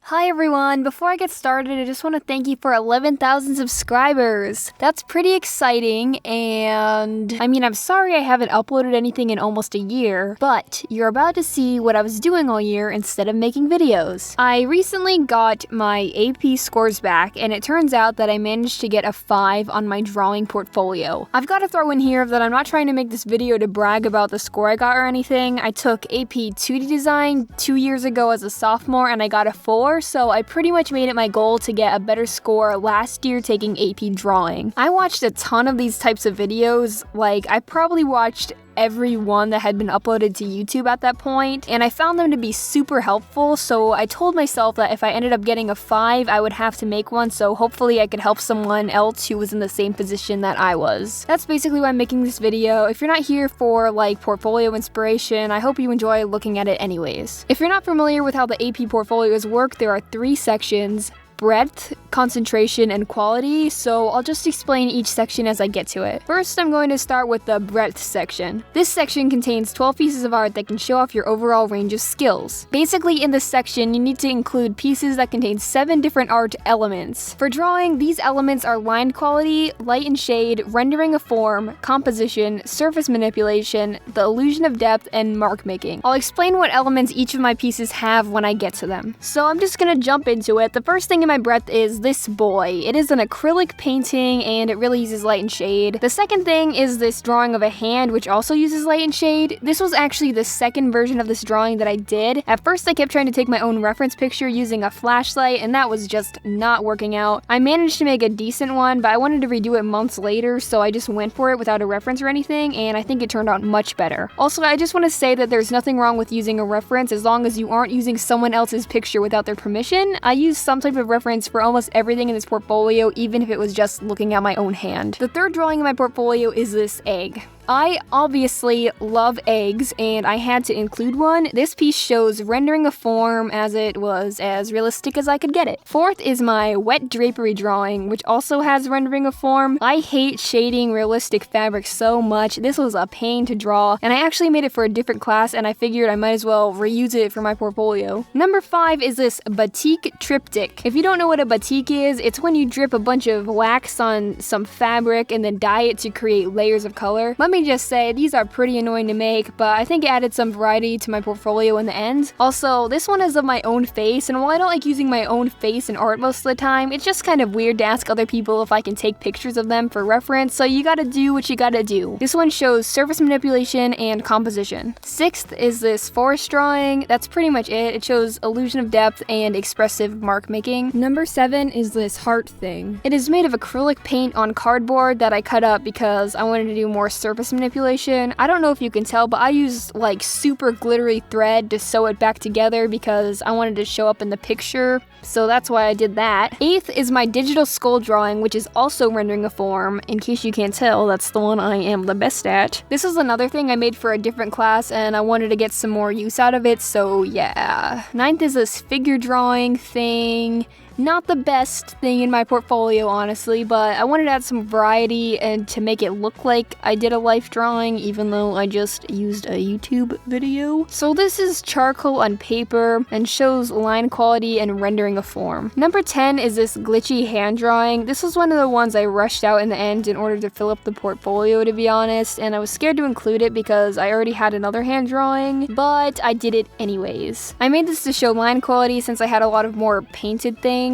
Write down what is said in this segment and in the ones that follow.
Hi everyone, before I get started, I just want to thank you for 11,000 subscribers. That's pretty exciting, and I'm sorry I haven't uploaded anything in almost a year, but you're about to see what I was doing all year instead of making videos. I recently got my AP scores back, and it turns out that I managed to get a 5 on my drawing portfolio. I've got to throw in here that I'm not trying to make this video to brag about the score I got or anything. I took AP 2D Design 2 years ago as a sophomore, and I got a 4. So I pretty much made it my goal to get a better score last year taking AP Drawing. I watched a ton of these types of videos, I probably watched every one that had been uploaded to YouTube at that point, and I found them to be super helpful, so I told myself that if I ended up getting a 5, I would have to make one, so hopefully I could help someone else who was in the same position that I was. That's basically why I'm making this video. If you're not here for, portfolio inspiration, I hope you enjoy looking at it anyways. If you're not familiar with how the AP portfolios work, there are 3 sections: breadth, concentration, and quality, so I'll just explain each section as I get to it. First, I'm going to start with the breadth section. This section contains 12 pieces of art that can show off your overall range of skills. Basically, in this section, you need to include pieces that contain 7 different art elements. For drawing, these elements are line quality, light and shade, rendering a form, composition, surface manipulation, the illusion of depth, and mark making. I'll explain what elements each of my pieces have when I get to them. So I'm just gonna jump into it. The first thing in my breadth is this boy. It is an acrylic painting and it really uses light and shade. The second thing is this drawing of a hand, which also uses light and shade. This was actually the second version of this drawing that I did. At first I kept trying to take my own reference picture using a flashlight, and that was just not working out. I managed to make a decent one, but I wanted to redo it months later, so I just went for it without a reference or anything, and I think it turned out much better. Also, I just want to say that there's nothing wrong with using a reference as long as you aren't using someone else's picture without their permission. I used some type of reference for almost everything in this portfolio, even if it was just looking at my own hand. The third drawing in my portfolio is this egg. I obviously love eggs, and I had to include one. This piece shows rendering a form as it was as realistic as I could get it. Fourth is my wet drapery drawing, which also has rendering a form. I hate shading realistic fabric so much. This was a pain to draw, and I actually made it for a different class, and I figured I might as well reuse it for my portfolio. Number 5 is this batik triptych. If you don't know what a batik is, it's when you drip a bunch of wax on some fabric and then dye it to create layers of color. Let me just say, these are pretty annoying to make, but I think it added some variety to my portfolio in the end. Also, this one is of my own face, and while I don't like using my own face in art most of the time, it's just kind of weird to ask other people if I can take pictures of them for reference, so you gotta do what you gotta do. This one shows surface manipulation and composition. 6th is this forest drawing. That's pretty much it. It shows illusion of depth and expressive mark making. Number 7 is this heart thing. It is made of acrylic paint on cardboard that I cut up because I wanted to do more surface manipulation. I don't know if you can tell, but I used super glittery thread to sew it back together because I wanted to show up in the picture, so that's why I did that. 8th is my digital skull drawing, which is also rendering a form. In case you can't tell, that's the one I am the best at. This is another thing I made for a different class, and I wanted to get some more use out of it, so yeah. 9th is this figure drawing thing. Not the best thing in my portfolio, honestly, but I wanted to add some variety and to make it look like I did a life drawing, even though I just used a YouTube video. So this is charcoal on paper and shows line quality and rendering a form. Number 10 is this glitchy hand drawing. This was one of the ones I rushed out in the end in order to fill up the portfolio, to be honest, and I was scared to include it because I already had another hand drawing, but I did it anyways. I made this to show line quality since I had a lot of more painted things.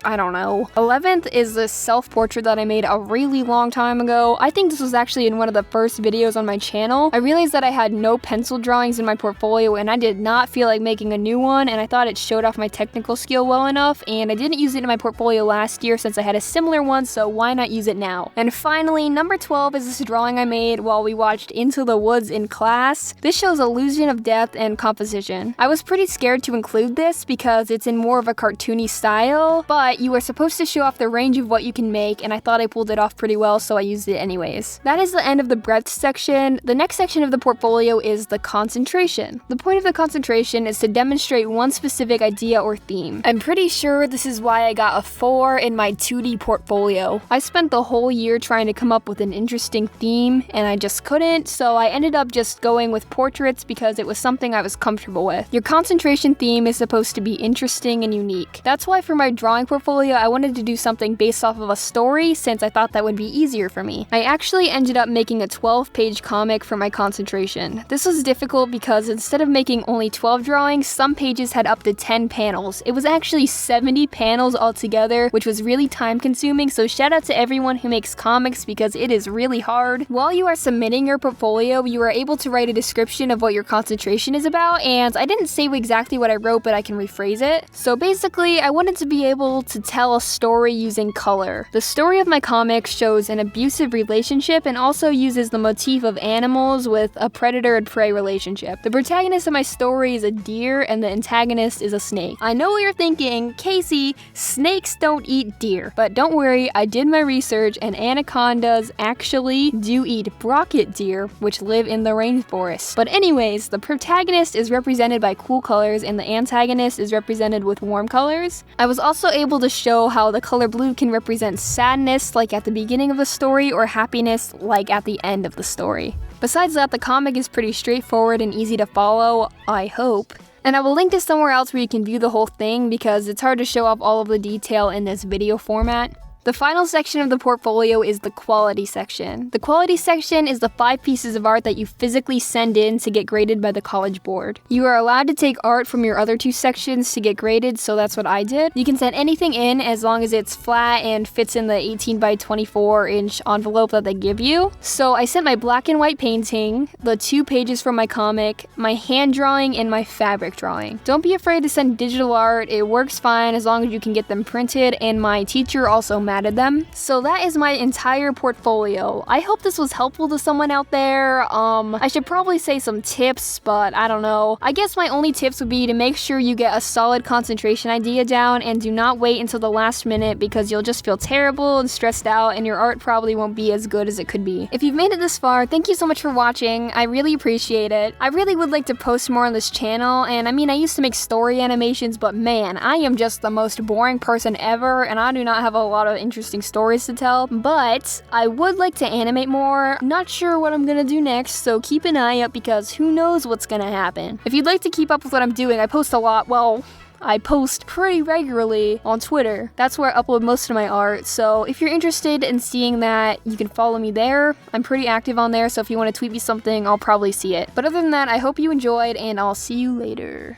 I don't know. 11th is this self-portrait that I made a really long time ago. I think this was actually in one of the first videos on my channel. I realized that I had no pencil drawings in my portfolio, and I did not feel like making a new one, and I thought it showed off my technical skill well enough, and I didn't use it in my portfolio last year since I had a similar one, so why not use it now? And finally, number 12 is this drawing I made while we watched Into the Woods in class. This shows illusion of depth and composition. I was pretty scared to include this because it's in more of a cartoony style, style, but you are supposed to show off the range of what you can make, and I thought I pulled it off pretty well, so I used it anyways. That is the end of the breadth section. The next section of the portfolio is the concentration. The point of the concentration is to demonstrate one specific idea or theme. I'm pretty sure this is why I got a 4 in my 2D portfolio. I spent the whole year trying to come up with an interesting theme, and I just couldn't, so I ended up just going with portraits because it was something I was comfortable with. Your concentration theme is supposed to be interesting and unique. That's why for my drawing portfolio, I wanted to do something based off of a story since I thought that would be easier for me. I actually ended up making a 12-page comic for my concentration. This was difficult because instead of making only 12 drawings, some pages had up to 10 panels. It was actually 70 panels altogether, which was really time consuming, so shout out to everyone who makes comics because it is really hard. While you are submitting your portfolio, you are able to write a description of what your concentration is about, and I didn't say exactly what I wrote, but I can rephrase it. So basically, I wanted to be able to tell a story using color. The story of my comic shows an abusive relationship and also uses the motif of animals with a predator and prey relationship. The protagonist of my story is a deer and the antagonist is a snake. I know what you're thinking, Casey, snakes don't eat deer. But don't worry, I did my research and anacondas actually do eat brocket deer, which live in the rainforest. But anyways, the protagonist is represented by cool colors and the antagonist is represented with warm colors. I was also able to show how the color blue can represent sadness, like at the beginning of the story, or happiness, like at the end of the story. Besides that, the comic is pretty straightforward and easy to follow, I hope. And I will link to somewhere else where you can view the whole thing because it's hard to show off all of the detail in this video format. The final section of the portfolio is the quality section. The quality section is the 5 pieces of art that you physically send in to get graded by the college board. You are allowed to take art from your other 2 sections to get graded, so that's what I did. You can send anything in as long as it's flat and fits in the 18 by 24 inch envelope that they give you. So I sent my black and white painting, the 2 pages from my comic, my hand drawing, and my fabric drawing. Don't be afraid to send digital art, it works fine as long as you can get them printed, and my teacher also added them. So that is my entire portfolio. I hope this was helpful to someone out there. I should probably say some tips, but I don't know. I guess my only tips would be to make sure you get a solid concentration idea down and do not wait until the last minute because you'll just feel terrible and stressed out and your art probably won't be as good as it could be. If you've made it this far, thank you so much for watching. I really appreciate it. I really would like to post more on this channel, and I mean, I used to make story animations, but man, I am just the most boring person ever and I do not have a lot of interesting stories to tell, but I would like to animate more. Not sure what I'm gonna do next, so keep an eye out because who knows what's gonna happen. If you'd like to keep up with what I'm doing, I post a lot, well, I post pretty regularly on Twitter. That's where I upload most of my art, so if you're interested in seeing that, you can follow me there. I'm pretty active on there, so if you want to tweet me something, I'll probably see it. But other than that, I hope you enjoyed, and I'll see you later.